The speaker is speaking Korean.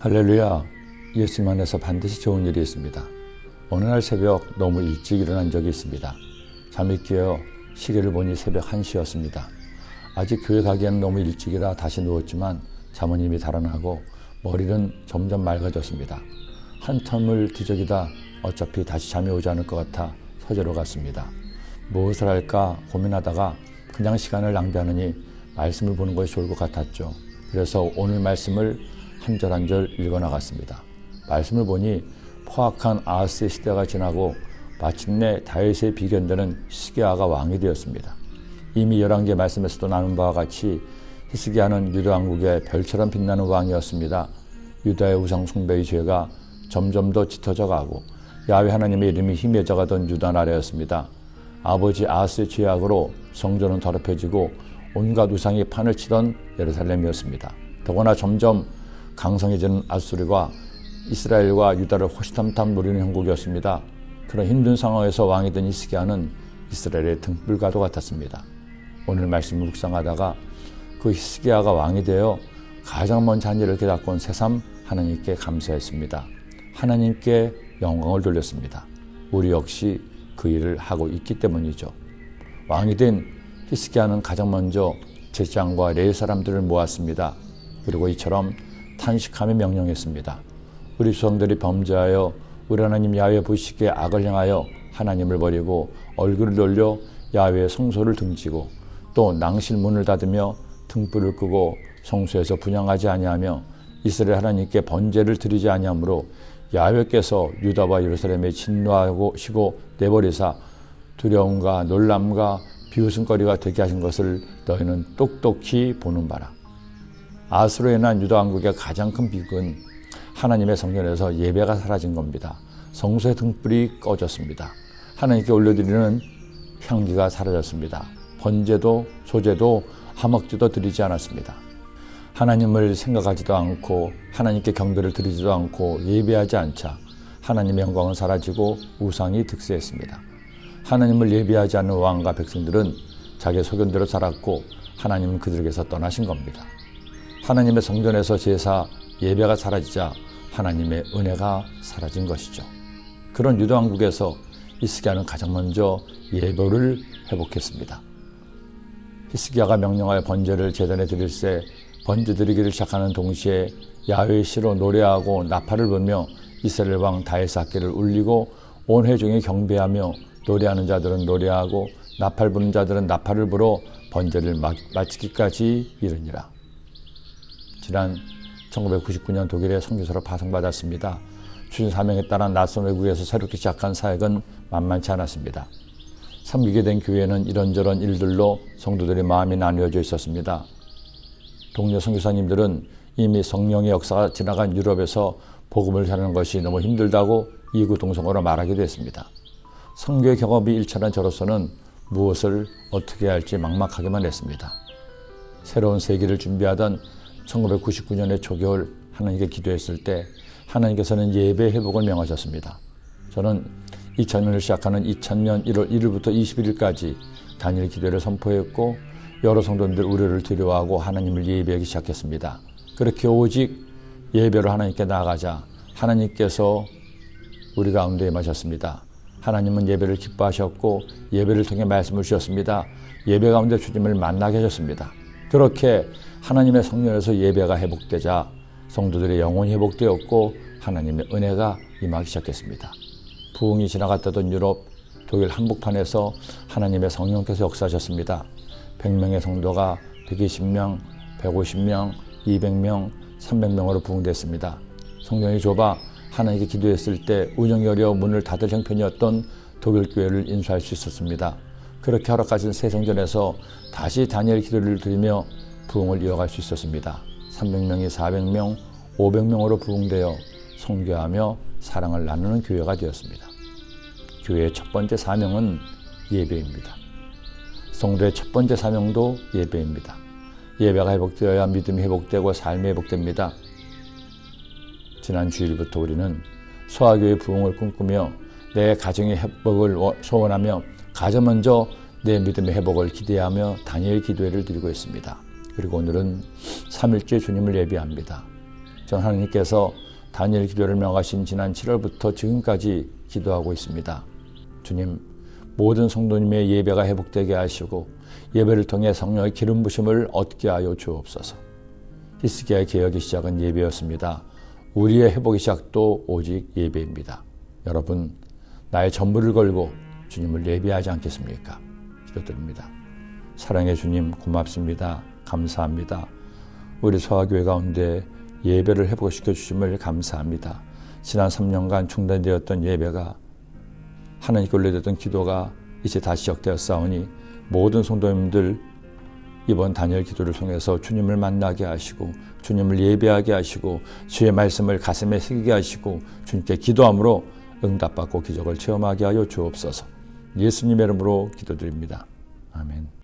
할렐루야. 예수님 안에서 반드시 좋은 일이 있습니다. 어느 날 새벽 너무 일찍 일어난 적이 있습니다. 잠이 깨어 시계를 보니 새벽 1시였습니다. 아직 교회 가기에는 너무 일찍이라 다시 누웠지만 잠은 이미 달아나고 머리는 점점 맑아졌습니다. 한참을 뒤적이다 어차피 다시 잠이 오지 않을 것 같아 서재로 갔습니다. 무엇을 할까 고민하다가 그냥 시간을 낭비하느니 말씀을 보는 것이 좋을 것 같았죠. 그래서 오늘 말씀을 한 절 한 절 읽어나갔습니다. 말씀을 보니 포악한 아하스의 시대가 지나고 마침내 다윗의 비견되는 히스기야가 왕이 되었습니다. 이미 열왕기의 말씀에서도 나눈 바와 같이 히스기야는 유다 왕국의 별처럼 빛나는 왕이었습니다. 유다의 우상 숭배의 죄가 점점 더 짙어져 가고 야훼 하나님의 이름이 희미해져 가던 유다 나라였습니다. 아버지 아하스의 죄악으로 성전은 더럽혀지고 온갖 우상이 판을 치던 예루살렘이었습니다. 더구나 점점 강성해지는 아수르가 이스라엘과 유다를 호시탐탐 노리는 형국이었습니다. 그런 힘든 상황에서 왕이 된 히스기야는 이스라엘의 등불과도 같았습니다. 오늘 말씀을 묵상하다가 그 히스기야가 왕이 되어 가장 먼 잔일을 깨닫고 온 새삼 하나님께 감사했습니다. 하나님께 영광을 돌렸습니다. 우리 역시 그 일을 하고 있기 때문이죠. 왕이 된 히스기야는 가장 먼저 제장과 레위 사람들을 모았습니다. 그리고 이처럼 탄식하며 명령했습니다. 우리 조상들이 범죄하여 우리 하나님 야훼 보시기에 악을 행하여 하나님을 버리고 얼굴을 돌려 야훼의 성소를 등지고 또 낭실 문을 닫으며 등불을 끄고 성소에서 분향하지 아니하며 이스라엘 하나님께 번제를 드리지 아니하므로 야훼께서 유다와 예루살렘에 진노하시고 내버리사 두려움과 놀람과 비웃음거리가 되게 하신 것을 너희는 똑똑히 보는 바라. 아하스로 인한 유다 왕국의 가장 큰 비극은 하나님의 성전에서 예배가 사라진 겁니다. 성소의 등불이 꺼졌습니다. 하나님께 올려드리는 향기가 사라졌습니다. 번제도 소제도 화목제도 드리지 않았습니다. 하나님을 생각하지도 않고 하나님께 경배를 드리지도 않고 예배하지 않자 하나님의 영광은 사라지고 우상이 득세했습니다. 하나님을 예배하지 않는 왕과 백성들은 자기의 소견대로 살았고 하나님은 그들에게서 떠나신 겁니다. 하나님의 성전에서 제사 예배가 사라지자 하나님의 은혜가 사라진 것이죠. 그런 유다 왕국에서 히스기야는 가장 먼저 예배를 회복했습니다. 히스기야가 명령하여 번제를 제단에 드릴새 번제 드리기를 시작하는 동시에 야훼의 시로 노래하고 나팔을 불며 이스라엘 왕 다윗의 학기를 울리고 온 회중이 경배하며 노래하는 자들은 노래하고 나팔 부는 자들은 나팔을 불어 번제를 마치기까지 이르니라. 지난 1999년 독일의 선교사로 파송받았습니다. 주신 사명에 따라 낯선 외국에서 새롭게 시작한 사역은 만만치 않았습니다. 섬기게 된 교회는 이런저런 일들로 성도들의 마음이 나뉘어져 있었습니다. 동료 선교사님들은 이미 성령의 역사가 지나간 유럽에서 복음을 전하는 것이 너무 힘들다고 이구동성으로 말하기도 했습니다. 선교의 경험이 일천한 저로서는 무엇을 어떻게 해야 할지 막막하기만 했습니다. 새로운 세기를 준비하던 1999년의 초겨울 하나님께 기도했을 때 하나님께서는 예배 회복을 명하셨습니다. 저는 2000년을 시작하는 2000년 1월 1일부터 21일까지 단일 기도를 선포했고 여러 성도님들 우려를 두려워하고 하나님을 예배하기 시작했습니다. 그렇게 오직 예배로 하나님께 나아가자 하나님께서 우리 가운데 임하셨습니다. 하나님은 예배를 기뻐하셨고 예배를 통해 말씀을 주셨습니다. 예배 가운데 주님을 만나게 하셨습니다. 그렇게 하나님의 성전에서 예배가 회복되자 성도들의 영혼이 회복되었고 하나님의 은혜가 임하기 시작했습니다. 부흥이 지나갔다던 유럽, 독일 한복판에서 하나님의 성령께서 역사하셨습니다. 100명의 성도가 120명, 150명, 200명, 300명으로 부흥됐습니다. 성전이 좁아 하나님께 기도했을 때 운영이 어려워 문을 닫을 형편이었던 독일 교회를 인수할 수 있었습니다. 그렇게 허락하신 새 성전에서 다시 다니엘 기도를 드리며 부흥을 이어갈 수 있었습니다. 300명이 400명, 500명으로 부흥되어 선교하며 사랑을 나누는 교회가 되었습니다. 교회의 첫 번째 사명은 예배입니다. 성도의 첫 번째 사명도 예배입니다. 예배가 회복되어야 믿음이 회복되고 삶이 회복됩니다. 지난 주일부터 우리는 소아교회 부흥을 꿈꾸며 내 가정의 회복을 소원하며 가장 먼저 내 믿음의 회복을 기대하며 다니엘 기도회를 드리고 있습니다. 그리고 오늘은 3일째 주님을 예배합니다. 전 하나님께서 다니엘 기도를 명하신 지난 7월부터 지금까지 기도하고 있습니다. 주님, 모든 성도님의 예배가 회복되게 하시고 예배를 통해 성령의 기름 부심을 얻게 하여 주옵소서. 히스기야의 개혁의 시작은 예배였습니다. 우리의 회복의 시작도 오직 예배입니다. 여러분, 나의 전부를 걸고 주님을 예배하지 않겠습니까? 기도드립니다. 사랑의 주님, 고맙습니다. 감사합니다. 우리 소아교회 가운데 예배를 회복시켜 주심을 감사합니다. 지난 3년간 중단되었던 예배가, 하나님께 올려드렸던 기도가 이제 다시 시작되었사오니 모든 성도님들 이번 다니엘 기도를 통해서 주님을 만나게 하시고 주님을 예배하게 하시고 주의 말씀을 가슴에 새기게 하시고 주님께 기도함으로 응답받고 기적을 체험하게 하여 주옵소서. 예수님의 이름으로 기도드립니다. 아멘.